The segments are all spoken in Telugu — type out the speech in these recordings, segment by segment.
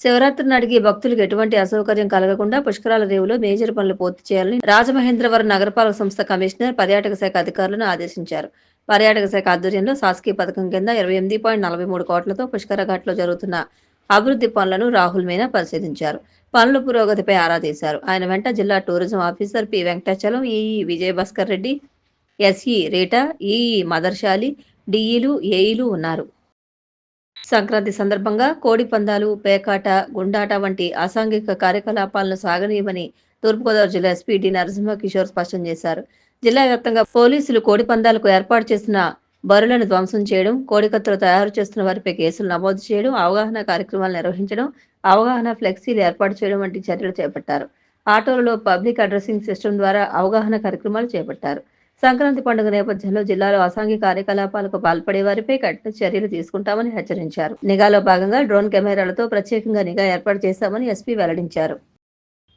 శివరాత్రి నాటికి భక్తులకు ఎటువంటి అసౌకర్యం కలగకుండా పుష్కరాల రేవులో మేజర్ పనులు పూర్తి చేయాలని రాజమహేంద్రవరం నగరపాలక సంస్థ కమిషనర్ పర్యాటక శాఖ అధికారులను ఆదేశించారు. పర్యాటక శాఖ ఆధ్వర్యంలో శాసకీయ పథకం కింద 28.43 కోట్లతో పుష్కర ఘాట్లో జరుగుతున్న అభివృద్ధి పనులను రాహుల్ మీనా పరిశీలించారు. పనుల పురోగతిపై ఆరా తీశారు. ఆయన వెంట జిల్లా tourism officer P Venkatachalam, EE Vijayabhaskar Reddy, SE Rita, EE మదర్శాలి, డిఈలు, ఏఈలు ఉన్నారు. సంక్రాంతి సందర్భంగా కోడి పందాలు, పేకాట, గుండాట వంటి అసాంఘిక కార్యకలాపాలను సాగనీయమని తూర్పుగోదావరి జిల్లా ఎస్పీ డి నరసింహకిషోర్ స్పష్టం చేశారు. జిల్లా వ్యాప్తంగా పోలీసులు కోడి పందాలకు ఏర్పాటు చేసిన బరులను ధ్వంసం చేయడం, కోడికత్తులు తయారు చేస్తున్న వారిపై కేసులు నమోదు చేయడం, అవగాహన కార్యక్రమాలు నిర్వహించడం, అవగాహన ఫ్లెక్సీలు ఏర్పాటు చేయడం వంటి చర్యలు చేపట్టారు. ఆటోలలో పబ్లిక్ అడ్రసింగ్ సిస్టమ్ ద్వారా అవగాహన కార్యక్రమాలు చేపట్టారు. సంక్రాంతి పండుగ నేపథ్యంలో జిల్లాలో అసాంఘిక కార్యకలాపాలకు పాల్పడే వారిపై కఠిన చర్యలు తీసుకుంటామని హెచ్చరించారు. నిఘాలో భాగంగా డ్రోన్ కెమెరాలతో ప్రత్యేకంగా నిఘా ఏర్పాటు చేశామని ఎస్పీ వెల్లడించారు.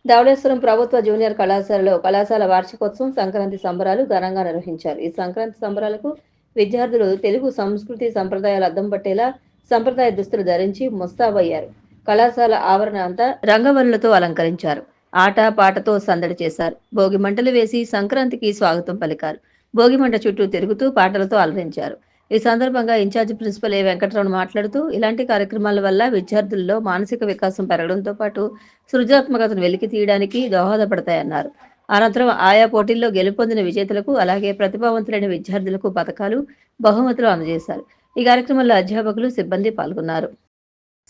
ధవళేశ్వరం ప్రభుత్వ జూనియర్ కళాశాలలో కళాశాల వార్షికోత్సవం, సంక్రాంతి సంబరాలు ఘనంగా నిర్వహించారు. ఈ సంక్రాంతి సంబరాలకు విద్యార్థులు తెలుగు సంస్కృతి సంప్రదాయాలు అద్దం పట్టేలా సంప్రదాయ దుస్తులు ధరించి ముస్తాబయ్యారు. కళాశాల ఆవరణ అంతా రంగవల్లులతో అలంకరించారు. ఆట పాటతో సందడి చేశారు. భోగి మంటలు వేసి సంక్రాంతికి స్వాగతం పలికారు. భోగి మంట చుట్టూ తిరుగుతూ పాటలతో అలరించారు. ఈ సందర్భంగా ఇన్ఛార్జి ప్రిన్సిపల్ ఏ వెంకటరమణ మాట్లాడుతూ, ఇలాంటి కార్యక్రమాల వల్ల విద్యార్థుల్లో మానసిక వికాసం పెరగడంతో పాటు సృజనాత్మకతను వెలికి తీయడానికి దోహదపడతాయన్నారు. అనంతరం ఆయా పోటీల్లో గెలుపొందిన విజేతలకు, అలాగే ప్రతిభావంతులైన విద్యార్థులకు పథకాలు, బహుమతులు అందజేశారు. ఈ కార్యక్రమంలో అధ్యాపకులు, సిబ్బంది పాల్గొన్నారు.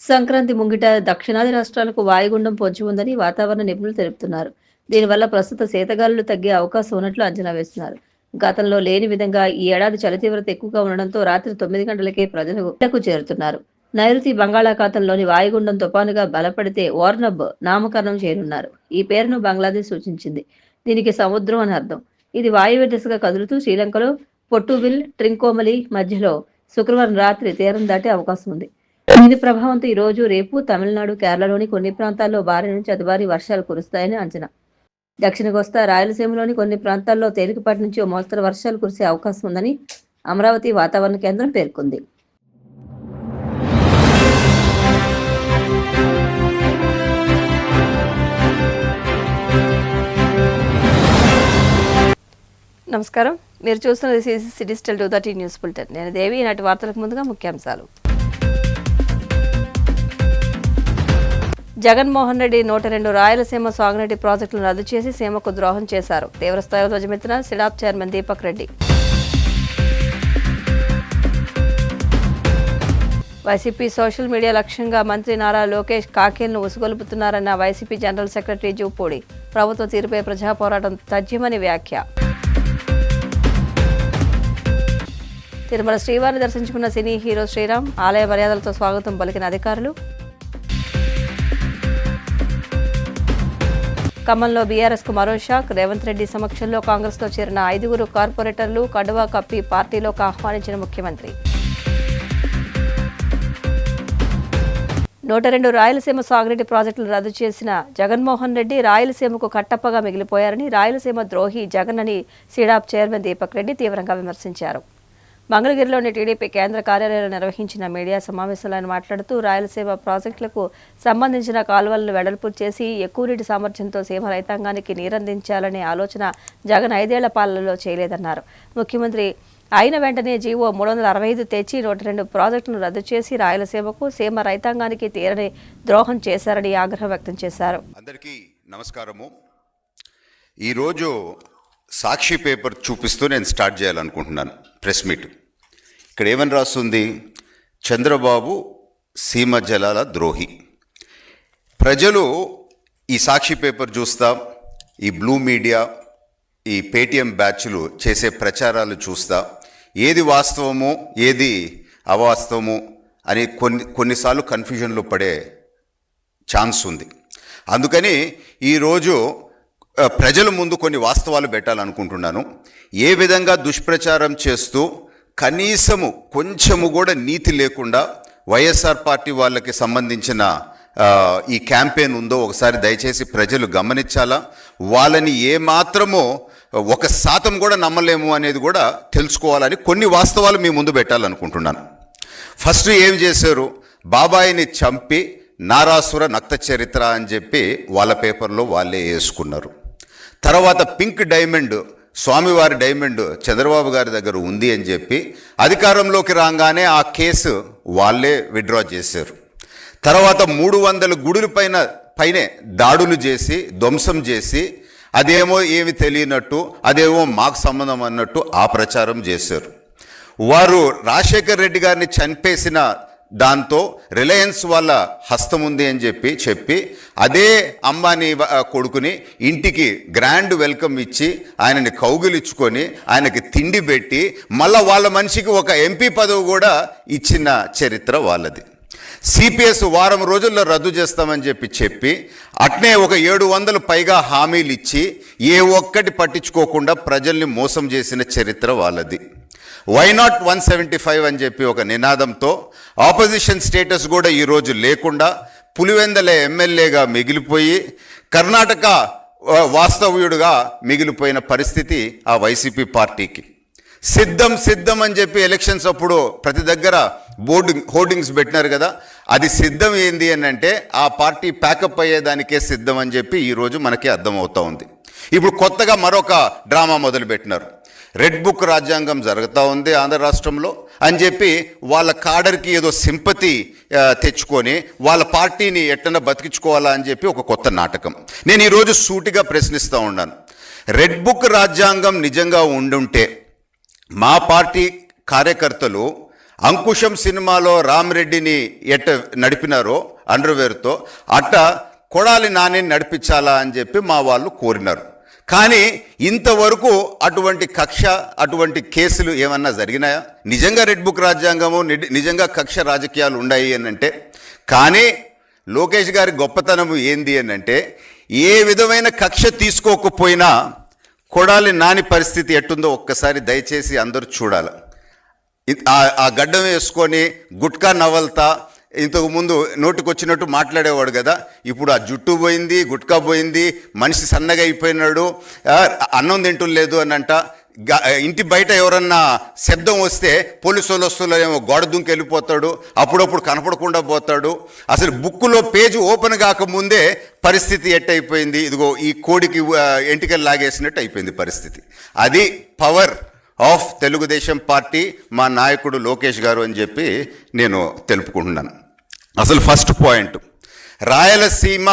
సంక్రాంతి ముంగిట దక్షిణాది రాష్ట్రాలకు వాయుగుండం పొంచి ఉందని వాతావరణ నిపుణులు తెలుపుతున్నారు. దీనివల్ల ప్రస్తుత శీతగాలులు తగ్గే అవకాశం ఉన్నట్లు అంచనా వేస్తున్నారు. గతంలో లేని విధంగా ఈ ఏడాది చలి తీవ్రత ఎక్కువగా ఉండడంతో రాత్రి 9 గంటలకే ప్రజలు ఇళ్లకు చేరుతున్నారు. నైరుతి బంగాళాఖాతంలోని వాయుగుండం తుపానుగా బలపడితే ఓర్నబ్ నామకరణం చేయనున్నారు. ఈ పేరును బంగ్లాదేశ్ సూచించింది. దీనికి సముద్రం అని అర్థం. ఇది వాయువ్య దిశగా కదులుతూ శ్రీలంకలో పొట్టువిల్, ట్రింకోమలి మధ్యలో శుక్రవారం రాత్రి తీరం దాటే అవకాశం ఉంది. దీని ప్రభావంతో ఈ రోజు, రేపు తమిళనాడు, కేరళలోని కొన్ని ప్రాంతాల్లో భారీ నుంచి అతి భారీ వర్షాలు కురుస్తాయని అంచనా. దక్షిణ కోస్తా, రాయలసీమలోని కొన్ని ప్రాంతాల్లో తేలికపాటి నుంచి ఓ మోస్తరు వర్షాలు కురిసే అవకాశం ఉందని అమరావతి వాతావరణ కేంద్రం పేర్కొంది. నమస్కారం, మీరు చూస్తున్నది సిసిసి డిజిటల్ 230 న్యూస్ బులెటిన్. నేను దేవి. ఈనాటి వార్తలకు ముందుగా ముఖ్యాంశాలు. జగన్మోహన్ రెడ్డి 102 రాయలసీమ సాగునీటి ప్రాజెక్టులను రద్దు చేసి సీమకు ద్రోహం చేశారు. తీవ్రస్థాయిలో ధ్వజమెత్తిన SEEDAP chairman Deepak Reddy. YCP social media లక్ష్యంగా మంత్రి నారా లోకేష్ కాకేలను ఉసుగొలుపుతున్నారన్న వైసీపీ జనరల్ సెక్రటరీ జూపూడి. ప్రభుత్వ తీరుపై ప్రజా పోరాటం తథ్యమని వ్యాఖ్య. తిరుమల శ్రీవారిని దర్శించుకున్న సినీ హీరో శ్రీరామ్. ఆలయ మర్యాదలతో స్వాగతం పలికిన అధికారులు. ఖమ్మంలో బీఆర్ఎస్కు మరో షాక్. రేవంత్ రెడ్డి సమక్షంలో కాంగ్రెస్లో చేరిన 5 కార్పొరేటర్లు కండువా కప్పి పార్టీలోకి ఆహ్వానించిన ముఖ్యమంత్రి. 102 రాయలసీమ సాగునీటి ప్రాజెక్టులు రద్దు చేసిన జగన్మోహన్ రెడ్డి రాయలసీమకు కట్టప్పగా మిగిలిపోయారని, రాయలసీమ ద్రోహి జగన్ అని సిడాప్ చైర్మన్ దీపక్ రెడ్డి తీవ్రంగా విమర్శించారు. మంగళగిరిలోని టీడీపీ కేంద్ర కార్యాలయంలో నిర్వహించిన మీడియా సమావేశంలో ఆయన మాట్లాడుతూ, రాయలసీమ ప్రాజెక్టులకు సంబంధించిన కాలువలను వెడల్పు చేసి ఎక్కువ నీటి సామర్థ్యంతో సీమ రైతాంగానికి నీరందించాలనే ఆలోచన జగన్ 5 ఏళ్ల పాలనలో చేయలేదన్నారు. ముఖ్యమంత్రి అయిన వెంటనే జీవో 365 తెచ్చి 102 ప్రాజెక్టులను రద్దు చేసి రాయలసీమకు, సీమ రైతాంగానికి తీరని ద్రోహం చేశారని ఆగ్రహం వ్యక్తం చేశారు. అందరికీ నమస్కారము. ఈరోజు సాక్షి పేపర్ చూపిస్తూ నేను స్టార్ట్ చేయాలనుకుంటున్నాను ప్రెస్ మీట్. ఇక్కడ ఏమని రాస్తుంది? చంద్రబాబు సీమ జలాల ద్రోహి. ప్రజలు ఈ సాక్షి పేపర్ చూస్తా, ఈ బ్లూ మీడియా, ఈ పేటీఎం బ్యాచ్లు చేసే ప్రచారాలు చూస్తా, ఏది వాస్తవమో ఏది అవాస్తవమో అని కొన్నిసార్లు కన్ఫ్యూజన్లో పడే ఛాన్స్ ఉంది. అందుకని ఈరోజు ప్రజల ముందు కొన్ని వాస్తవాలు పెట్టాలనుకుంటున్నాను. ఏ విధంగా దుష్ప్రచారం చేస్తూ కనీసము కొంచెము కూడా నీతి లేకుండా వైఎస్ఆర్ పార్టీ వాళ్ళకి సంబంధించిన ఈ క్యాంపెయిన్ ఉందో ఒకసారి దయచేసి ప్రజలు గమనించాలా. వాళ్ళని ఏమాత్రమో 1% కూడా నమ్మలేము అనేది కూడా తెలుసుకోవాలని కొన్ని వాస్తవాలు మీ ముందు పెట్టాలనుకుంటున్నాను. ఫస్ట్ ఏం చేశారు? బాబాయిని చంపి నారాసుర నక్త చరిత్ర అని చెప్పి వాళ్ళ పేపర్లో వాళ్ళే వేసుకున్నారు. తర్వాత పింక్ డైమండ్, స్వామివారి డైమండ్ చంద్రబాబు గారి దగ్గర ఉంది అని చెప్పి అధికారంలోకి రాగానే ఆ కేసు వాళ్ళే విత్డ్రా చేశారు. తర్వాత 300 గుడుల పైనే దాడులు చేసి ధ్వంసం చేసి అదేమో ఏమి తెలియనట్టు, అదేమో మాకు సంబంధం అన్నట్టు ఆ ప్రచారం చేశారు. వారు రాజశేఖర్ రెడ్డి గారిని చంపేసిన దాంతో రిలయన్స్ వాళ్ళ హస్తం ఉంది అని చెప్పి అదే అంబానీ కొడుకుని ఇంటికి గ్రాండ్ వెల్కమ్ ఇచ్చి ఆయనని కౌగిలించుకొని ఆయనకి తిండి పెట్టి మళ్ళా వాళ్ళ మనిషికి ఒక ఎంపీ పదవి కూడా ఇచ్చిన చరిత్ర వాళ్ళది. సిపిఎస్ వారం రోజుల్లో రద్దు చేస్తామని చెప్పి అట్నే ఒక 700 పైగా హామీలు ఇచ్చి ఏ ఒక్కటి పట్టించుకోకుండా ప్రజల్ని మోసం చేసిన చరిత్ర వాళ్ళది. వై నాట్ 175 అని చెప్పి ఒక నినాదంతో ఆపోజిషన్ స్టేటస్ కూడా ఈరోజు లేకుండా పులివెందల ఎమ్మెల్యేగా మిగిలిపోయి కర్ణాటక వాస్తవ్యుడుగా మిగిలిపోయిన పరిస్థితి ఆ వైసీపీ పార్టీకి. సిద్ధం అని చెప్పి ఎలక్షన్స్ అప్పుడు ప్రతి దగ్గర హోర్డింగ్స్ పెట్టినారు కదా, అది సిద్ధం ఏంది అని అంటే ఆ పార్టీ ప్యాకప్ అయ్యేదానికే సిద్ధం అని చెప్పి ఈరోజు మనకి అర్థమవుతూ ఉంది. ఇప్పుడు కొత్తగా మరొక డ్రామా మొదలుపెట్టినారు. రెడ్ బుక్ రాజ్యాంగం జరుగుతూ ఉంది ఆంధ్ర రాష్ట్రంలో అని చెప్పి వాళ్ళ కాడర్కి ఏదో సింపతి తెచ్చుకొని వాళ్ళ పార్టీని ఎట్టన బతికించుకోవాలా అని చెప్పి ఒక కొత్త నాటకం. నేను ఈరోజు సూటిగా ప్రశ్నిస్తూ ఉన్నాను, రెడ్ బుక్ రాజ్యాంగం నిజంగా ఉండుంటే మా పార్టీ కార్యకర్తలు అంకుశం సినిమాలో రామరెడ్డిని ఎట్ట నడిపినారో అండర్వేర్తో అట్ట కొడాలి నాని నడిపించాలా అని చెప్పి మా వాళ్ళు కోరినారు. కానీ ఇంతవరకు అటువంటి కక్ష, అటువంటి కేసులు ఏమన్నా జరిగినాయా? నిజంగా రెడ్ బుక్ రాజ్యాంగము, నిజంగా కక్ష రాజకీయాలు ఉన్నాయి అని అంటే, కానీ లోకేష్ గారి గొప్పతనం ఏంది అని అంటే ఏ విధమైన కక్ష తీసుకోకపోయినా కొడాలి నాని పరిస్థితి ఎట్టుందో ఒక్కసారి దయచేసి అందరూ చూడాలి. ఆ గడ్డం వేసుకొని గుట్కా నవల్తా ఇంతకుముందు నోటికొచ్చినట్టు మాట్లాడేవాడు కదా, ఇప్పుడు ఆ జుట్టు పోయింది, గుట్కా పోయింది, మనిషి సన్నగా అయిపోయినాడు, అన్నం తింటలేదు అని అంట. ఇంటి బయట ఎవరన్నా శబ్దం వస్తే పోలీసు వాళ్ళు వస్తున్నారేమో గోడ దుంకి వెళ్ళిపోతాడు, అప్పుడప్పుడు కనపడకుండా పోతాడు. అసలు బుక్కులో పేజీ ఓపెన్ కాకముందే పరిస్థితి ఎట్టయిపోయింది, ఇదిగో ఈ కోడికి ఎంటికలు లాగేసినట్టు అయిపోయింది పరిస్థితి. అది పవర్ ఆఫ్ తెలుగుదేశం పార్టీ, మా నాయకుడు లోకేష్ గారు అని చెప్పి నేను తెలుపుకుంటున్నాను. అసలు ఫస్ట్ పాయింట్, రాయలసీమ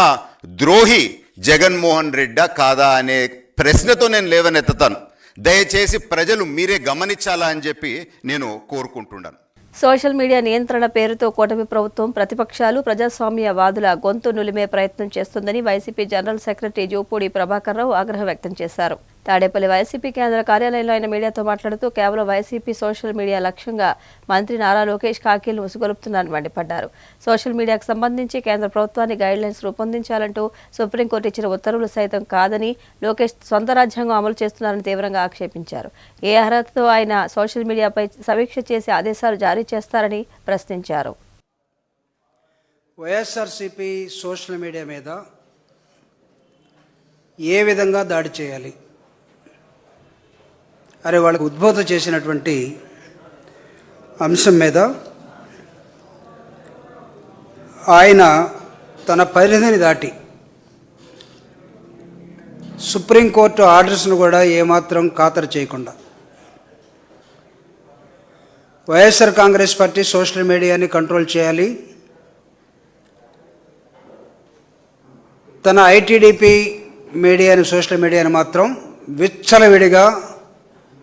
ద్రోహి జగన్మోహన్ రెడ్డా కాదా అనే ప్రశ్నతో నేను లేవనెత్తుతాను. దయచేసి ప్రజలు మీరే గమనించాలా అని చెప్పి నేను కోరుకుంటున్నాను. సోషల్ మీడియా నియంత్రణ పేరుతో కూటమి ప్రభుత్వం ప్రతిపక్షాలు ప్రజాస్వామ్యవాదుల గొంతు నులిమే ప్రయత్నం చేస్తుందని YCP general secretary Jupudi Prabhakar Rao ఆగ్రహం వ్యక్తం చేశారు. తాడేపల్లి వైసీపీ కేంద్ర కార్యాలయంలో ఆయన మీడియాతో మాట్లాడుతూ కేవలం వైసీపీ సోషల్ మీడియా లక్ష్యంగా మంత్రి నారా లోకేష్ కాకీలు ముసుగొలుపుతున్నారని మండిపడ్డారు. సోషల్ మీడియాకు సంబంధించి కేంద్ర ప్రభుత్వాన్ని గైడ్లైన్స్ రూపొందించాలంటూ సుప్రీంకోర్టు ఇచ్చిన ఉత్తర్వులు సైతం కాదని లోకేష్ సొంత రాజ్యాంగం అమలు చేస్తున్నారని తీవ్రంగా ఆక్షేపించారు. ఏ అర్హతతో ఆయన సోషల్ మీడియాపై సమీక్ష చేసి ఆదేశాలు జారీ చేస్తారని ప్రశ్నించారు. వైఎస్ఆర్సీపీ సోషల్ మీడియా మీద ఏ విధంగా దాడి చేయాలి అరే వాళ్ళకు ఉద్బోధన చేసినటువంటి అంశం మీద ఆయన తన పరిధిని దాటి సుప్రీంకోర్టు ఆర్డర్స్ను కూడా ఏమాత్రం ఖాతరు చేయకుండా వైఎస్ఆర్ కాంగ్రెస్ పార్టీ సోషల్ మీడియాని కంట్రోల్ చేయాలి, తన ఐటీడీపీ మీడియాని సోషల్ మీడియాని మాత్రం విచ్చలవిడిగా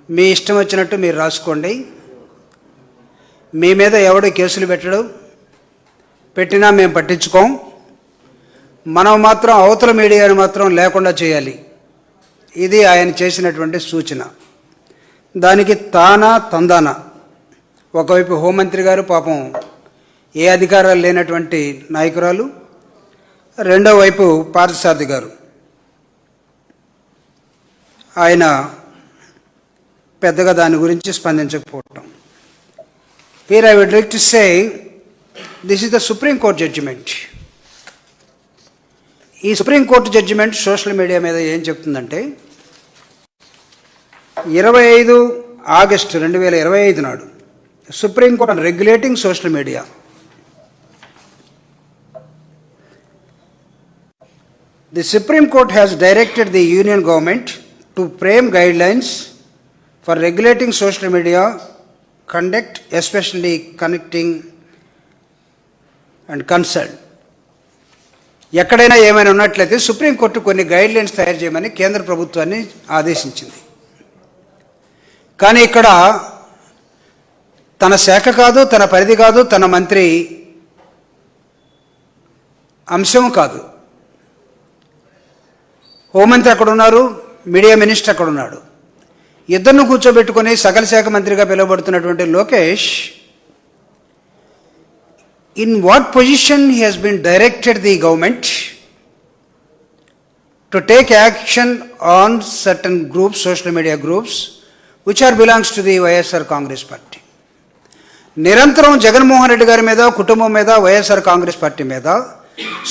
మీ ఇష్టం వచ్చినట్టు మీరు రాసుకోండి, మీ మీద ఎవడు కేసులు పెట్టినా మేము పట్టించుకోం, మనం మాత్రం అవతల మీడియాని మాత్రం లేకుండా చేయాలి. ఇది ఆయన చేసినటువంటి సూచన. దానికి తందాన ఒకవైపు హోంమంత్రి గారు పాపం ఏ అధికారాలు లేనటువంటి నాయకురాలు, రెండో వైపు పార్థసారథి గారు ఆయన పెద్దగా దాని గురించి స్పందించకపోవటం. Here I would like to say this is the Supreme Court judgment. ఈ Supreme Court judgment social media మీద ఏం చెప్తుందంటే 25 ఆగస్టు 2025 నాడు Supreme Court regulating social media The Supreme Court has directed the Union Government to frame guidelines for regulating social media conduct, especially connecting and concern. ఎక్కడైనా ఏమైనా ఉన్నట్లయితే సుప్రీంకోర్టు కొన్ని గైడ్లైన్స్ తయారు చేయమని కేంద్ర ప్రభుత్వాన్ని ఆదేశించింది. కానీ ఇక్కడ తన శాఖ కాదు, తన పరిధి కాదు, తన మంత్రి అంశం కాదు. హోంమంత్రి అక్కడ ఉన్నారు, మీడియా మినిస్టర్ అక్కడ ఉన్నాడు. ఇద్దరిని కూర్చోబెట్టుకొని సకల శాఖ మంత్రిగా పిలువబడుతున్నటువంటి Lokesh, in what position he has been directed the government to take action on certain groups, social media groups, which are belongs to the YSR Congress party. నిరంతరం జగన్మోహన్ రెడ్డి గారి మీద, కుటుంబం మీద, వైఎస్ఆర్ కాంగ్రెస్ పార్టీ మీద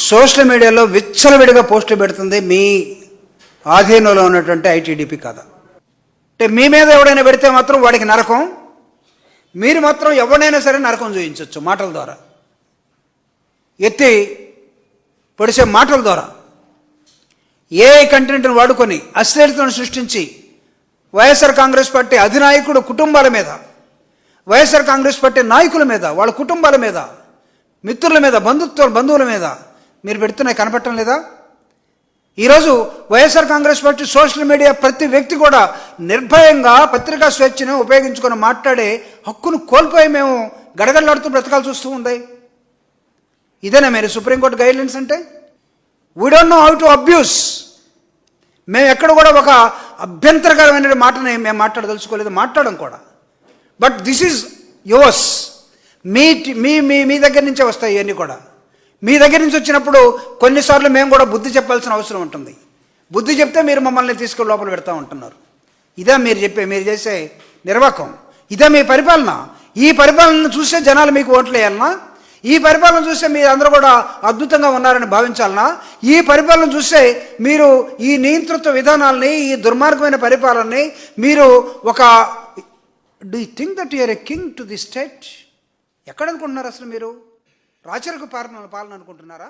సోషల్ మీడియాలో విచ్చలవిడిగా పోస్టులు పెడుతుంది మీ ఆధీనంలో ఉన్నటువంటి ఐటీడీపీ కాదా? అంటే మీ మీద ఎవడైనా పెడితే మాత్రం వాడికి నరకం, మీరు మాత్రం ఎవరినైనా సరే నరకం చూపించవచ్చు మాటల ద్వారా, ఎత్తి పొడిసే మాటల ద్వారా. ఏ కంటెంట్ను వాడుకొని అశ్లీలతను సృష్టించి వైఎస్ఆర్ కాంగ్రెస్ పార్టీ అధినాయకుడు కుటుంబాల మీద, వైఎస్ఆర్ కాంగ్రెస్ పార్టీ నాయకుల మీద, వాళ్ళ కుటుంబాల మీద, మిత్రుల మీద, బంధువుల మీద మీరు పెడుతున్నాయి కనపడటం లేదా? ఈరోజు YSR Congress party social media ప్రతి వ్యక్తి కూడా నిర్భయంగా పత్రికా స్వేచ్ఛను ఉపయోగించుకొని మాట్లాడే హక్కును కోల్పోయి మేము గడగడలాడుతూ బ్రతకాల్సి వస్తూ ఉంది. ఇదేనా మీరు సుప్రీంకోర్టు గైడ్లైన్స్ అంటే? We don't know how to abuse. మేము ఎక్కడ కూడా ఒక అభ్యంతరకరమైన మాటని మేము మాట్లాడదలుచుకోలేదు, మాట్లాడడం కూడా. But this is yours. మీ మీ మీ దగ్గర నుంచే వస్తాయి ఇవన్నీ కూడా. మీ దగ్గర నుంచి వచ్చినప్పుడు కొన్నిసార్లు మేము కూడా బుద్ధి చెప్పాల్సిన అవసరం ఉంటుంది. బుద్ధి చెప్తే మీరు మమ్మల్ని తీసుకెళ్ళి లోపల పెడతా ఉంటున్నారు. ఇదే మీరు చేసే నిర్వాహకం, ఇదే మీ పరిపాలన. ఈ పరిపాలనను చూసే జనాలు మీకు ఓట్లు వేయాలన్నా? ఈ పరిపాలన చూస్తే మీరు అందరూ కూడా అద్భుతంగా ఉన్నారని భావించాలన్నా? ఈ పరిపాలన చూస్తే మీరు ఈ నియంతృత్వ విధానాలని, ఈ దుర్మార్గమైన పరిపాలనని మీరు ఒక do you think that you're a king to the state? ఎక్కడ అనుకుంటున్నారు అసలు మీరు? రాచరిక పాలన అనుకుంటున్నారా?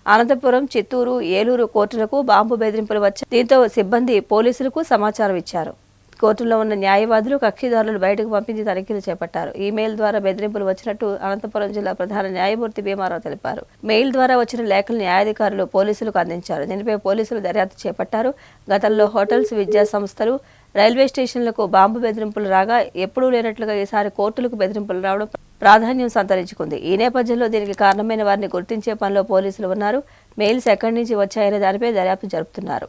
అనంతపురం, చిత్తూరు, ఏలూరు కోర్టులకు బాంబు బెదిరింపులు వచ్చాయి. దీంతో సిబ్బంది పోలీసులకు సమాచారం ఇచ్చారు. కోర్టులో ఉన్న న్యాయవాదులు, కక్షిదారులను బయటకు పంపించి తనిఖీలు చేపట్టారు. ఈమెయిల్ ద్వారా బెదిరింపులు వచ్చినట్టు అనంతపురం జిల్లా ప్రధాన న్యాయమూర్తి భీమారావు తెలిపారు. మెయిల్ ద్వారా వచ్చిన లేఖలు న్యాయాధికారులు పోలీసులకు అందించారు. దీనిపై పోలీసులు దర్యాప్తు చేపట్టారు. గతంలో హోటల్స్, విద్యా సంస్థలు, రైల్వే స్టేషన్లకు బాంబు బెదిరింపులు రాగా ఎప్పుడూ లేనట్లుగా ఈసారి కోర్టులకు బెదిరింపులు రావడం ప్రాధాన్యం సంతరించుకుంది. ఈ నేపథ్యంలో దీనికి కారణమైన వారిని గుర్తించే పనిలో పోలీసులు ఉన్నారు. మెయిల్స్ ఎక్కడి నుంచి వచ్చాయనే దానిపై దర్యాప్తు జరుపుతున్నారు.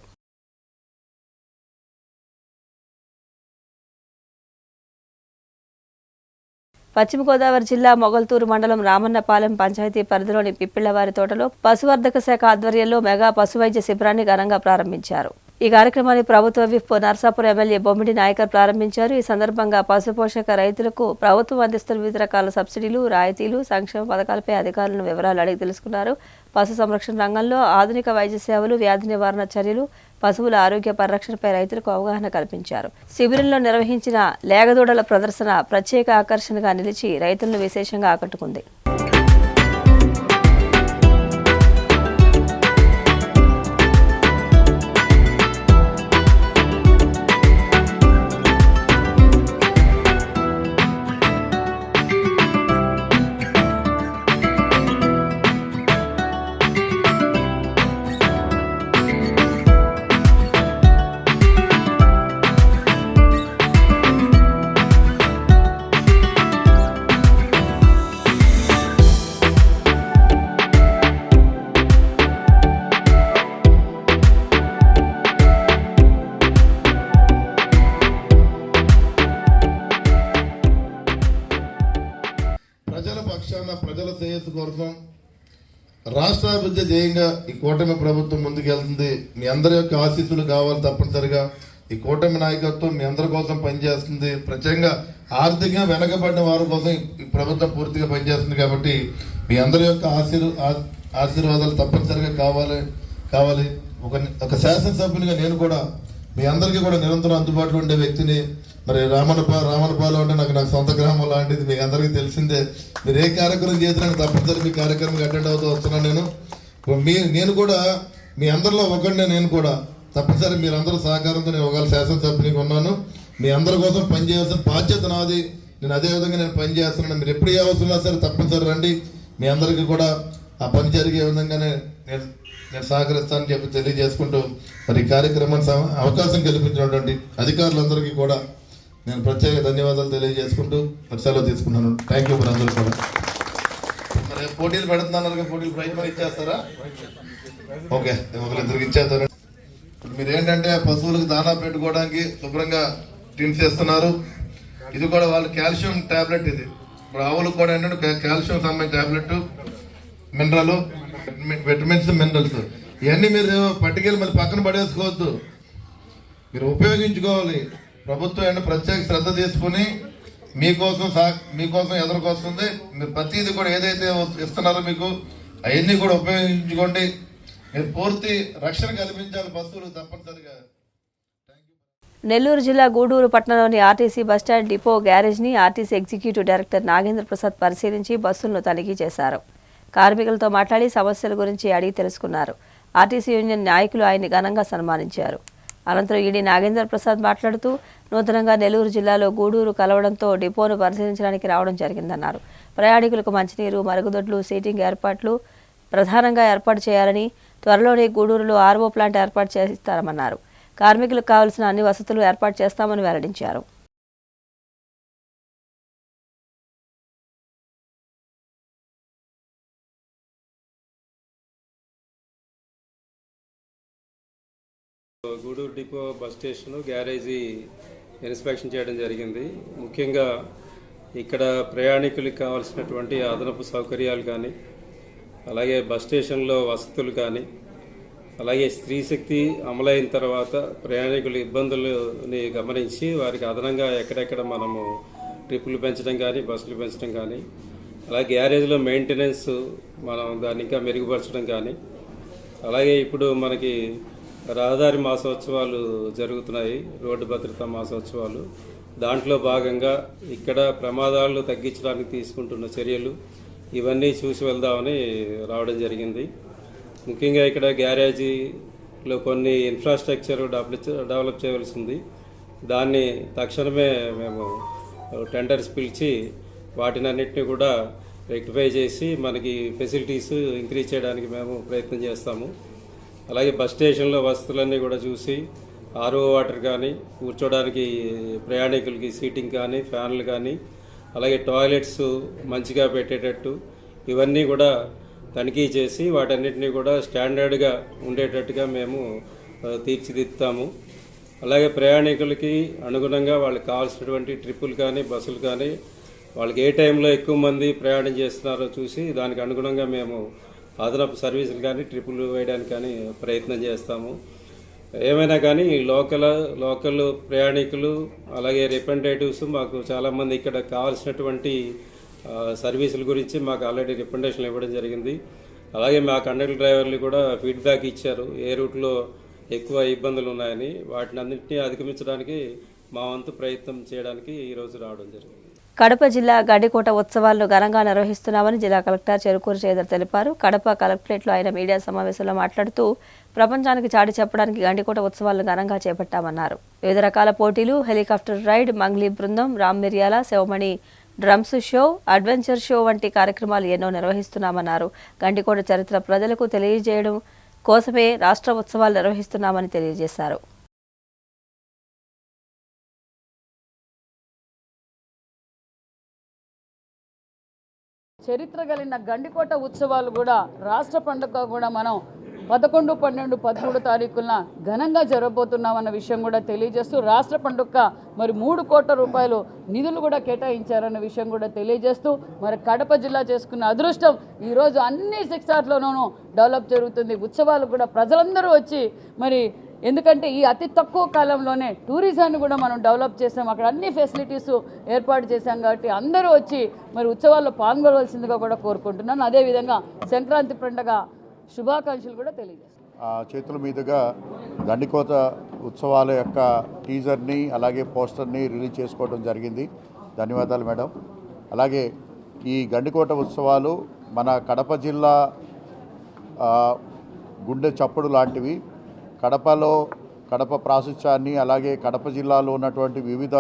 పశ్చిమ గోదావరి జిల్లా మొగల్తూరు మండలం రామన్నపాలెం పంచాయతీ పరిధిలోని పిప్పిళ్లవారి తోటలో పశువర్ధక శాఖ ఆధ్వర్యంలో మెగా పశువైద్య శిబిరాన్ని ఘనంగా ప్రారంభించారు. ఈ కార్యక్రమాన్ని ప్రభుత్వ విప్ నర్సాపురం ఎమ్మెల్యే బొమ్మిడి నాయకర్ ప్రారంభించారు. ఈ సందర్భంగా పశుపోషక రైతులకు ప్రభుత్వం అందిస్తున్న వివిధ రకాల సబ్సిడీలు, రాయితీలు, సంక్షేమ పథకాలపై అధికారులను వివరాలు అడిగి తెలుసుకున్నారు. పశు సంరక్షణ రంగంలో ఆధునిక వైద్య సేవలు, వ్యాధి నివారణ చర్యలు, పశువుల ఆరోగ్య పరిరక్షణపై రైతులకు అవగాహన కల్పించారు. శిబిరంలో నిర్వహించిన లేగదూడల ప్రదర్శన ప్రత్యేక ఆకర్షణగా నిలిచి రైతులను విశేషంగా ఆకట్టుకుంది. ప్రజల శ్రేయస్సు కోసం రాష్ట్రాభివృద్ధి ధ్యేయంగా ఈ కూటమి ప్రభుత్వం ముందుకెళ్తుంది. మీ అందరి యొక్క ఆశీస్సులు కావాలి తప్పనిసరిగా. ఈ కూటమి నాయకత్వం మీ అందరి కోసం పనిచేస్తుంది. ప్రత్యేకంగా ఆర్థికంగా వెనకబడిన వారి కోసం ఈ ప్రభుత్వం పూర్తిగా పనిచేస్తుంది. కాబట్టి మీ అందరి యొక్క ఆశీర్వాదాలు తప్పనిసరిగా కావాలి. ఒక శాసనసభ్యునిగా నేను కూడా మీ అందరికీ కూడా నిరంతరం అందుబాటులో ఉండే వ్యక్తిని. మరి రామనపాలెం అంటే నాకు సొంత గ్రామం లాంటిది, మీకు అందరికీ తెలిసిందే. మీరు ఏ కార్యక్రమం చేసినా తప్పనిసరి మీ కార్యక్రమం అటెండ్ అవుతూ వస్తున్నాను. నేను కూడా మీ అందరిలో ఒకడినే నేను కూడా. తప్పనిసరి మీరందరూ సహకారంతో నేను ఒకవేళ శాసనసభ్యునికి ఉన్నాను. మీ అందరి కోసం పనిచేయాల్సిన బాధ్యత నాది. నేను అదేవిధంగా నేను పని చేస్తున్నాను. మీరు ఎప్పుడు ఏ అవసరం ఉన్నా సరే తప్పనిసరి రండి. మీ అందరికీ కూడా ఆ పని జరిగే విధంగానే నేను సహకరిస్తానని చెప్పి తెలియజేసుకుంటూ మరి ఈ కార్యక్రమానికి అవకాశం కల్పించినటువంటి అధికారులందరికీ కూడా నేను ప్రత్యేక ధన్యవాదాలు తెలియజేసుకుంటూ సెలవు తీసుకున్నాను. థ్యాంక్ యూ మరి అందరూ కూడా. మరి పోటీలు పెడుతున్నారు, పోటీలు ప్రయత్నం ఇచ్చేస్తారా? ఓకే, ఒకరిద్దరికి ఇచ్చేస్తారు. మీరు ఏంటంటే పశువులకు దానా పెట్టుకోవడానికి శుభ్రంగా టిన్స్ చేస్తున్నారు. ఇది కూడా వాళ్ళు కాల్షియం టాబ్లెట్. ఇది ఇప్పుడు ఆవులకు కూడా ఏంటంటే కాల్షియం సంబంధించిన టాబ్లెట్, మినరల్, విటమిన్స్, మినరల్స్ ఇవన్నీ మీరు పట్టుకెళ్ళి మళ్ళీ పక్కన పడేసుకోవద్దు, మీరు ఉపయోగించుకోవాలి. ప్రభుత్వం ఏంటంటే ప్రత్యేక శ్రద్ధ తీసుకుని మీకోసం ఎదురుకొస్తుంది. మీరు ప్రతిదీ కూడా ఏదైతే ఇస్తున్నారో మీకు అవన్నీ కూడా ఉపయోగించుకోండి. మీరు పూర్తి రక్షణ కల్పించాలి పశువులకు తప్పనిసరిగా. నెల్లూరు జిల్లా గూడూరు పట్టణంలోని RTC bus stand depot గ్యారేజ్ని RTC executive director Nagendra Prasad పరిశీలించి బస్సులను తనిఖీ చేశారు. కార్మికులతో మాట్లాడి సమస్యల గురించి అడిగి తెలుసుకున్నారు. ఆర్టీసీ యూనియన్ నాయకులు ఆయన్ని ఘనంగా సన్మానించారు. అనంతరం ఈడీ నాగేంద్ర ప్రసాద్ మాట్లాడుతూ నూతనంగా నెల్లూరు జిల్లాలో గూడూరు కలవడంతో డిపోను పరిశీలించడానికి రావడం జరిగిందన్నారు. ప్రయాణికులకు మంచినీరు, మరుగుదొడ్లు, సీటింగ్ ఏర్పాట్లు ప్రధానంగా ఏర్పాటు చేయాలని, త్వరలోనే గూడూరులో ఆర్ఓ ప్లాంట్ ఏర్పాటు చేస్తామన్నారు. కార్మికులకు కావాల్సిన అన్ని వసతులు ఏర్పాటు చేస్తామని వెల్లడించారు. Gudur depot bus station garage inspection చేయడం జరిగింది. ముఖ్యంగా ఇక్కడ ప్రయాణికులకు కావాల్సినటువంటి అదనపు సౌకర్యాలు కానీ, అలాగే బస్ స్టేషన్లో వసతులు కానీ, అలాగే స్త్రీశక్తి అమలైన తర్వాత ప్రయాణికుల ఇబ్బందులని గమనించి వారికి అదనంగా ఎక్కడెక్కడ మనము ట్రిప్పులు పెంచడం కానీ, బస్సులు పెంచడం కానీ, అలాగే గ్యారేజ్లో మెయింటెనెన్స్ మనం దాన్ని ఇంకా మెరుగుపరచడం కానీ, అలాగే ఇప్పుడు మనకి రహదారి మాసోత్సవాలు జరుగుతున్నాయి, రోడ్డు భద్రతా మాసోత్సవాలు. దాంట్లో భాగంగా ఇక్కడ ప్రమాదాలు తగ్గించడానికి తీసుకుంటున్న చర్యలు ఇవన్నీ చూసి వెళ్దామని రావడం జరిగింది. ముఖ్యంగా ఇక్కడ గ్యారేజీలో కొన్ని ఇన్ఫ్రాస్ట్రక్చర్ డెవలప్ చేయవలసి ఉంది. దాన్ని తక్షణమే మేము టెండర్స్ పిలిచి వాటినన్నింటినీ కూడా రెక్టిఫై చేసి మనకి ఫెసిలిటీస్ ఇంక్రీజ్ చేయడానికి మేము ప్రయత్నం చేస్తాము. అలాగే బస్ స్టేషన్లో వసతులన్నీ కూడా చూసి ఆర్ఓ వాటర్ కానీ, కూర్చోడానికి ప్రయాణికులకి సీటింగ్ కానీ, ఫ్యాన్లు కానీ, అలాగే టాయిలెట్స్ మంచిగా పెట్టేటట్టు ఇవన్నీ కూడా తనిఖీ చేసి వాటన్నిటినీ కూడా స్టాండర్డ్గా ఉండేటట్టుగా మేము తీర్చిదిద్దుతాము. అలాగే ప్రయాణికులకి అనుగుణంగా వాళ్ళకి కావాల్సినటువంటి ట్రిప్పులు కానీ, బస్సులు కానీ, వాళ్ళకి ఏ టైంలో ఎక్కువ మంది ప్రయాణం చేస్తున్నారో చూసి దానికి అనుగుణంగా మేము అదనపు సర్వీసులు కానీ, ట్రిప్పులు వేయడానికి కానీ ప్రయత్నం చేస్తాము. ఏమైనా కానీ లోకల్ ప్రయాణికులు అలాగే రిప్రజెంటేటివ్స్ మాకు చాలామంది ఇక్కడ కావాల్సినటువంటి సర్వీసుల గురించి మాకు ఆల్రెడీ రికమెండేషన్లు ఇవ్వడం జరిగింది. అలాగే మా కండక్టర్ డ్రైవర్లు కూడా ఫీడ్బ్యాక్ ఇచ్చారు ఏ రూట్లో ఎక్కువ ఇబ్బందులు ఉన్నాయని. వాటిని అన్నింటినీ అధిగమించడానికి మా వంతు ప్రయత్నం చేయడానికి ఈరోజు రావడం జరిగింది. కడప జిల్లా గండికోట ఉత్సవాలను ఘనంగా నిర్వహిస్తున్నామని జిల్లా కలెక్టర్ చెరుకూరు శ్రీధర్ తెలిపారు. కడప కలెక్టరేట్లో ఆయన మీడియా సమావేశంలో మాట్లాడుతూ ప్రపంచానికి చాటి చెప్పడానికి గండికోట ఉత్సవాలను ఘనంగా చేపట్టామన్నారు. వివిధ రకాల పోటీలు, హెలికాప్టర్ రైడ్, మంగ్లీ బృందం, Ram Miryala, Sivamani drums show, adventure show వంటి కార్యక్రమాలు ఎన్నో నిర్వహిస్తున్నామన్నారు. గండికోట చరిత్ర ప్రజలకు తెలియజేయడం కోసమే రాష్ట్ర ఉత్సవాలు నిర్వహిస్తున్నామని తెలియజేశారు. చరిత్ర కలిగిన గండికోట ఉత్సవాలు కూడా రాష్ట్ర పండుగ కూడా మనం 11, 12, 13 తారీఖున ఘనంగా జరగబోతున్నామన్న విషయం కూడా తెలియజేస్తూ రాష్ట్ర పండుగ మరి 3 కోట్ల రూపాయలు నిధులు కూడా కేటాయించారన్న విషయం కూడా తెలియజేస్తూ మరి కడప జిల్లా చేసుకున్న అదృష్టం ఈరోజు అన్ని సెక్టార్లోనూ డెవలప్ జరుగుతుంది. ఉత్సవాలు కూడా ప్రజలందరూ వచ్చి మరి ఎందుకంటే ఈ అతి తక్కువ కాలంలోనే టూరిజాన్ని కూడా మనం డెవలప్ చేసాం, అక్కడ అన్ని ఫెసిలిటీస్ ఏర్పాటు చేశాం కాబట్టి అందరూ వచ్చి మరి ఉత్సవాల్లో పాల్గొనవలసిందిగా కూడా కోరుకుంటున్నాను. అదేవిధంగా సంక్రాంతి పండుగ శుభాకాంక్షలు కూడా తెలియజేస్తాను. చేతుల మీదుగా గండికోట ఉత్సవాల యొక్క టీజర్ని అలాగే పోస్టర్ని రిలీజ్ చేసుకోవడం జరిగింది. ధన్యవాదాలు మేడం. అలాగే ఈ గండికోట ఉత్సవాలు మన కడప జిల్లా గుండె చప్పుడు లాంటివి. కడప ప్రాశస్త్యాన్ని అలాగే కడప జిల్లాలో ఉన్నటువంటి వివిధ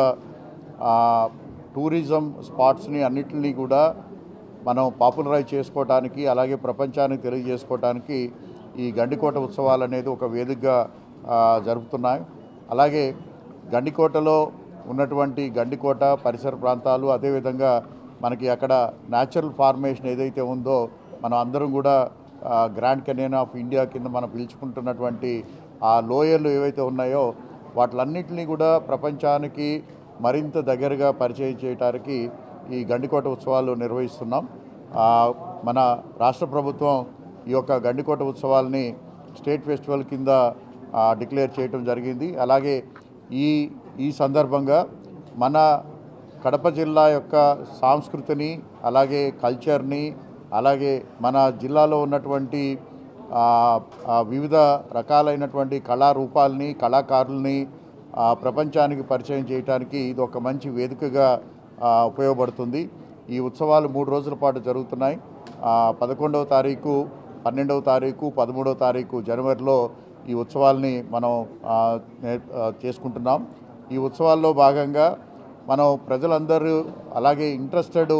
టూరిజం స్పాట్స్ని అన్నిటినీ కూడా మనం పాపులరైజ్ చేసుకోవడానికి అలాగే ప్రపంచానికి తెలియజేసుకోవడానికి ఈ గండికోట ఉత్సవాలు అనేది ఒక వేదికగా జరుపుతున్నాయి. అలాగే గండికోటలో ఉన్నటువంటి గండికోట పరిసర ప్రాంతాలు, అదేవిధంగా మనకి అక్కడ న్యాచురల్ ఫార్మేషన్ ఏదైతే ఉందో మనం అందరం కూడా గ్రాండ్ కెనియన్ ఆఫ్ ఇండియా కింద మనం పిలుచుకుంటున్నటువంటి ఆ లోయలు ఏవైతే ఉన్నాయో వాటిలన్నింటినీ కూడా ప్రపంచానికి మరింత దగ్గరగా పరిచయం చేయడానికి ఈ గండికోట ఉత్సవాలు నిర్వహిస్తున్నాం. మన రాష్ట్ర ప్రభుత్వం ఈ యొక్క గండికోట ఉత్సవాల్ని స్టేట్ ఫెస్టివల్ కింద డిక్లేర్ చేయడం జరిగింది. అలాగే ఈ సందర్భంగా మన కడప జిల్లా యొక్క సంస్కృతిని అలాగే కల్చర్ని అలాగే మన జిల్లాలో ఉన్నటువంటి వివిధ రకాలైనటువంటి కళారూపాలని కళాకారుల్ని ప్రపంచానికి పరిచయం చేయడానికి ఇది ఒక మంచి వేదికగా ఉపయోగపడుతుంది. ఈ ఉత్సవాలు 3 రోజుల పాటు జరుగుతున్నాయి. 11వ తారీఖు, 12వ తారీఖు, 13వ తారీఖు జనవరిలో ఈ ఉత్సవాల్ని మనం చేసుకుంటున్నాం. ఈ ఉత్సవాల్లో భాగంగా మనం ప్రజలందరూ అలాగే ఇంట్రెస్టెడ్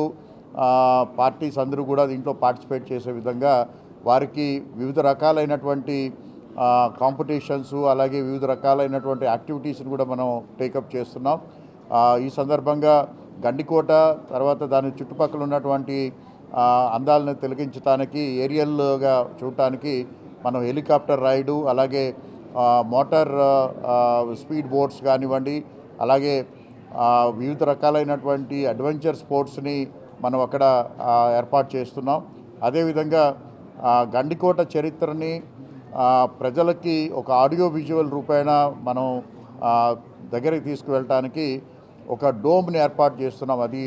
పార్టీస్ అందరూ కూడా దీంట్లో పార్టిసిపేట్ చేసే విధంగా వారికి వివిధ రకాలైనటువంటి కాంపిటీషన్స్ అలాగే వివిధ రకాలైనటువంటి యాక్టివిటీస్ని కూడా మనం టేకప్ చేస్తున్నాం. ఈ సందర్భంగా గండికోట తర్వాత దాని చుట్టుపక్కల ఉన్నటువంటి అందాలను తిలకించడానికి ఏరియల్గా చూడటానికి మనం హెలికాప్టర్ రైడు అలాగే మోటార్ స్పీడ్ బోట్స్ కానివ్వండి అలాగే వివిధ రకాలైనటువంటి అడ్వెంచర్ స్పోర్ట్స్ని మనం అక్కడ ఏర్పాటు చేస్తున్నాం. అదేవిధంగా గండికోట చరిత్రని ప్రజలకి ఒక ఆడియో విజువల్ రూపేణ మనం దగ్గరికి తీసుకువెళ్ళటానికి ఒక డోమ్ని ఏర్పాటు చేస్తున్నాం. అది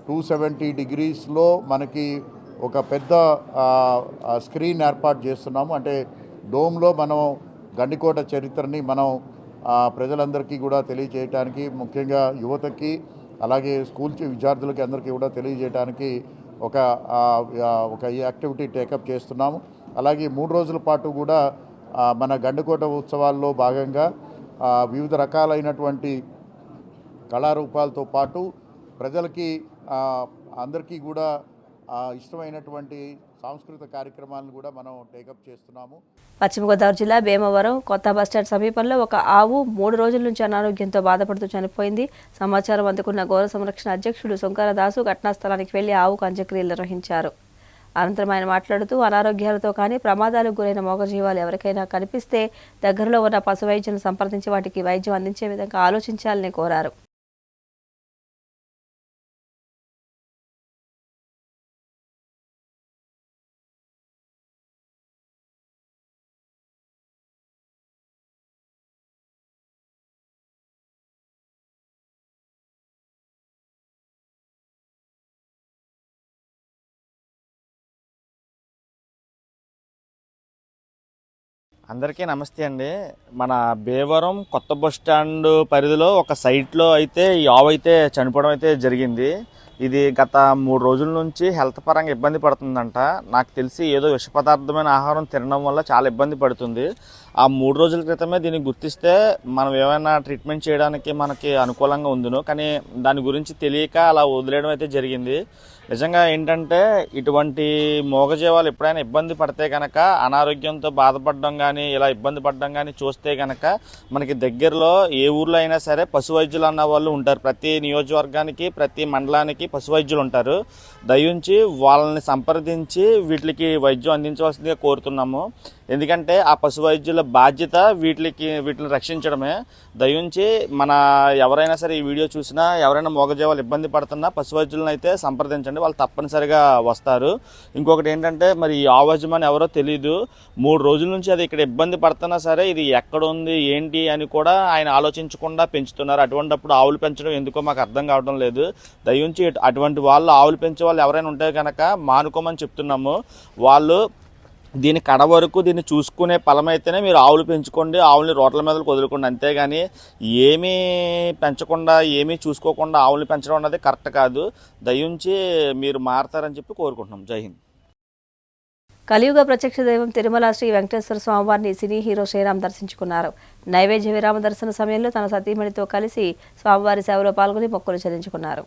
270 degreesలో మనకి ఒక పెద్ద స్క్రీన్ ఏర్పాటు చేస్తున్నాము. అంటే డోమ్లో మనం గండికోట చరిత్రని మనం ప్రజలందరికీ కూడా తెలియజేయడానికి, ముఖ్యంగా యువతకి అలాగే స్కూల్ విద్యార్థులకి అందరికీ కూడా తెలియజేయడానికి ఒక ఈ యాక్టివిటీ టేకప్ చేస్తున్నాము. అలాగే 3 రోజుల పాటు కూడా మన గండికోట ఉత్సవాల్లో భాగంగా వివిధ రకాలైనటువంటి కళారూపాలతో పాటు ప్రజలకి అందరికీ కూడా ఇష్టమైనటువంటి సాంస్కృతిక కార్యక్రమాలను కూడా మనం టేకప్ చేస్తున్నాము. పశ్చిమ గోదావరి జిల్లా భీమవరం కొత్త బస్టాండ్ సమీపంలో ఒక ఆవు 3 రోజుల నుంచి అనారోగ్యంతో బాధపడుతూ చనిపోయింది. సమాచారం అందుకున్న గోర సంరక్షణ అధ్యక్షుడు శంకర దాసు ఘటనా స్థలానికి వెళ్లి ఆవుకు అంత్యక్రియలు నిర్వహించారు. అనంతరం ఆయన మాట్లాడుతూ అనారోగ్యాలతో కానీ ప్రమాదాలకు గురైన మూగజీవాలు ఎవరికైనా కనిపిస్తే దగ్గరలో ఉన్న పశు వైద్యులను సంప్రదించి వాటికి వైద్యం అందించే విధంగా ఆలోచించాలని కోరారు. అందరికీ నమస్తే అండి. మన భీమవరం కొత్త బస్టాండ్ పరిధిలో ఒక సైట్లో అయితే ఈ ఆవు అయితే చనిపోవడం అయితే జరిగింది. ఇది గత 3 రోజుల నుంచి హెల్త్ పరంగా ఇబ్బంది పడుతుందంట. నాకు తెలిసి ఏదో విష పదార్థమైన ఆహారం తినడం వల్ల చాలా ఇబ్బంది పడుతుంది. ఆ 3 రోజుల క్రితమే దీన్ని గుర్తిస్తే మనం ఏమైనా ట్రీట్మెంట్ చేయడానికి మనకి అనుకూలంగా ఉందినో, కానీ దాని గురించి తెలియక అలా వదిలేయడం అయితే జరిగింది. నిజంగా ఏంటంటే ఇటువంటి మూగజీవాలు ఎప్పుడైనా ఇబ్బంది పడితే కనుక అనారోగ్యంతో బాధపడడం కానీ ఇలా ఇబ్బంది పడడం కానీ చూస్తే కనుక మనకి దగ్గరలో ఏ ఊర్లో అయినా సరే పశు వైద్యులు అన్న వాళ్ళు ఉంటారు. ప్రతి నియోజకవర్గానికి ప్రతి మండలానికి పశు వైద్యులు ఉంటారు. దయించి వాళ్ళని సంప్రదించి వీటికి వైద్యం అందించవలసిందిగా కోరుతున్నాము. ఎందుకంటే ఆ పశు వైద్యుల బాధ్యత వీటిని రక్షించడమే. దయించి మన ఎవరైనా సరే ఈ వీడియో చూసినా ఎవరైనా మూగజీవాలు ఇబ్బంది పడుతున్నా పశు వైద్యులను అయితే సంప్రదించండి, వాళ్ళు తప్పనిసరిగా వస్తారు. ఇంకొకటి ఏంటంటే మరి ఈ ఆవజమని ఎవరో తెలియదు, 3 రోజుల నుంచి అది ఇక్కడ ఇబ్బంది పడుతున్నా సరే ఇది ఎక్కడ ఉంది ఏంటి అని కూడా ఆయన ఆలోచించకుండా పెంచుతున్నారు. అటువంటిప్పుడు ఆవులు పెంచడం ఎందుకో మాకు అర్థం కావడం లేదు. దయించి అటువంటి వాళ్ళు ఆవులు పెంచే వాళ్ళు ఎవరైనా ఉంటే కనుక మానుకోమని చెప్తున్నాము. వాళ్ళు దీని కడ వరకు దీన్ని చూసుకునే ఫలమైతేనే మీరు ఆవులు పెంచుకోండి, ఆవుల్ని రోడ్ల మీద వదులుకోండి. అంతేగాని ఏమీ పెంచకుండా ఏమీ చూసుకోకుండా ఆవుల్ని పెంచడం అన్నది కరెక్ట్ కాదు. దయించి మీరు మారతారని చెప్పి కోరుకుంటున్నాం. జై హింద్. కలియుగ ప్రత్యక్ష దైవం తిరుమల శ్రీ వెంకటేశ్వర స్వామివారిని సినీ హీరో శ్రీరామ్ దర్శించుకున్నారు. నైవేద్య విరామ దర్శన సమయంలో తన సతీమణితో కలిసి స్వామివారి సేవలో పాల్గొని మొక్కులు చెల్లించుకున్నారు.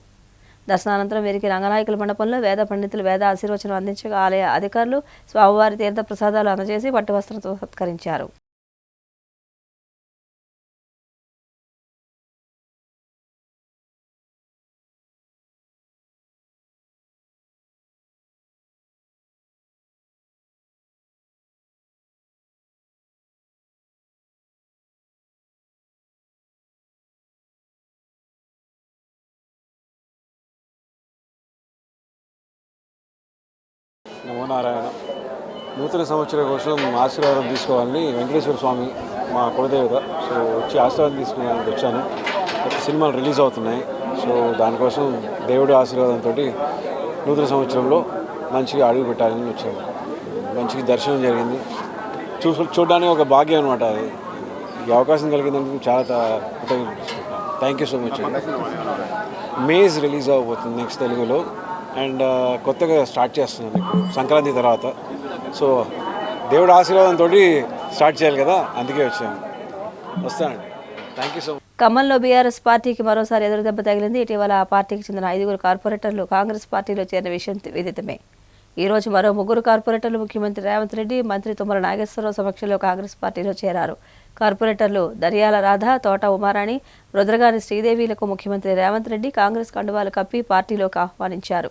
దర్శనానంతరం వీరికి రంగనాయకుల మండపంలో వేద పండితులు వేద ఆశీర్వచనం అందించగా ఆలయ అధికారులు స్వామివారి తీర్థ ప్రసాదాలు అందజేసి పట్టు వస్త్రంతో సత్కరించారు. నమో నారాయణ. నూతన సంవత్సరం కోసం ఆశీర్వాదం తీసుకోవాలని వెంకటేశ్వర స్వామి మా కులదేవత, సో వచ్చి ఆశీర్వాదం తీసుకున్నానికి వచ్చాను. కొత్త సినిమాలు రిలీజ్ అవుతున్నాయి, సో దానికోసం దేవుడి ఆశీర్వాదంతో నూతన సంవత్సరంలో మంచిగా అడుగు పెట్టాలని వచ్చాను. మంచిగా దర్శనం జరిగింది. చూడడానికి ఒక భాగ్యం అనమాట. ఈ అవకాశం కలిగిందందుకు చాలా thank you so much. Maze release అవ్వబోతుంది నెక్స్ట్ తెలుగులో, అండ్ కొత్తగా స్టార్ట్ చేస్తున్నాను ఇప్పుడు సంక్రాంతి తర్వాత. సో దేవుడు ఆశీర్వాదంతో స్టార్ట్ చేయాలి కదా, అందుకే వచ్చాను. వస్తానండి. Thank you so much. ఖమ్మంలో బీఆర్ఎస్ పార్టీకి మరోసారి ఎదురుదెబ్బ తగిలింది. ఇటీవల ఆ పార్టీకి చెందిన 5 కార్పొరేటర్లు కాంగ్రెస్ పార్టీలో చేరిన విషయం విదితమే. ఈ రోజు మరో 3 కార్పొరేటర్లు ముఖ్యమంత్రి రేవంత్ రెడ్డి, మంత్రి తుమ్మల నాగేశ్వరరావు సమక్షంలో కాంగ్రెస్ పార్టీలో చేరారు. కార్పొరేటర్లు దర్యాల రాధ, తోట ఉమారాణి, రుద్రగాని శ్రీదేవిలకు ముఖ్యమంత్రి రేవంత్ రెడ్డి కాంగ్రెస్ కండువాలు కప్పి పార్టీలోకి ఆహ్వానించారు.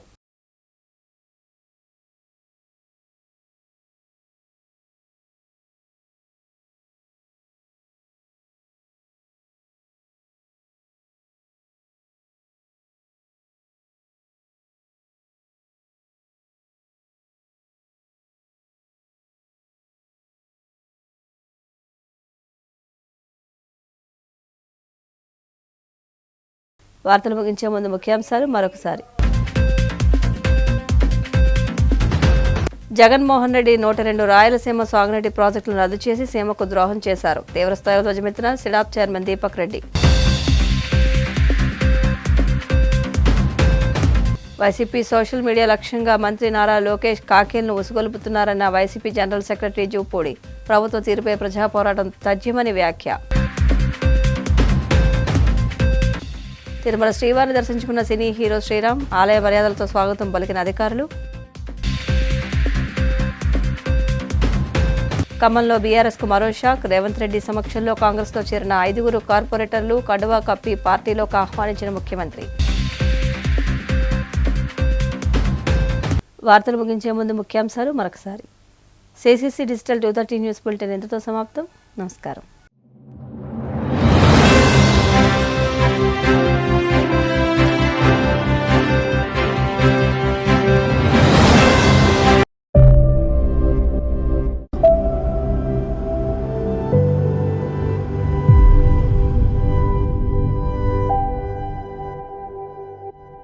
వార్తలు ముగించే ముందు ముఖ్యాంశాలు మరొకసారి. జగన్మోహన్ రెడ్డి 102 రాయలసీమ సాగునీటి ప్రాజెక్టులను రద్దు చేసి సీమకు ద్రోహం చేశారు. తీవ్రస్థాయిలో ధ్వజమెత్తిన SEEDAP chairman Deepak Reddy. YCP social media లక్ష్యంగా మంత్రి నారా లోకేష్ కాకేలను ఉసుగొలుపుతున్నారన్న వైసీపీ జనరల్ సెక్రటరీ జూపూడి. ప్రభుత్వ తీరుపై ప్రజా పోరాటం తథ్యమని వ్యాఖ్య. తిరుమల శ్రీవారిని దర్శించుకున్న సినీ హీరో శ్రీరామ్, ఆలయ మర్యాదలతో స్వాగతం పలికిన అధికారులు. ఖమ్మంలో బీఆర్ఎస్కు మరో షాక్. రేవంత్ రెడ్డి సమక్షంలో కాంగ్రెస్లో చేరిన 5 కార్పొరేటర్లు కండువా కప్పి పార్టీలోకి ఆహ్వానించిన ముఖ్యమంత్రి. వార్తలు ముగించే ముందు ముఖ్యాంశాలు మరొకసారి. CCC డిజిటల్ 230 న్యూస్ బులెటిన్ ఇంతతో సమాప్తం. నమస్కారం.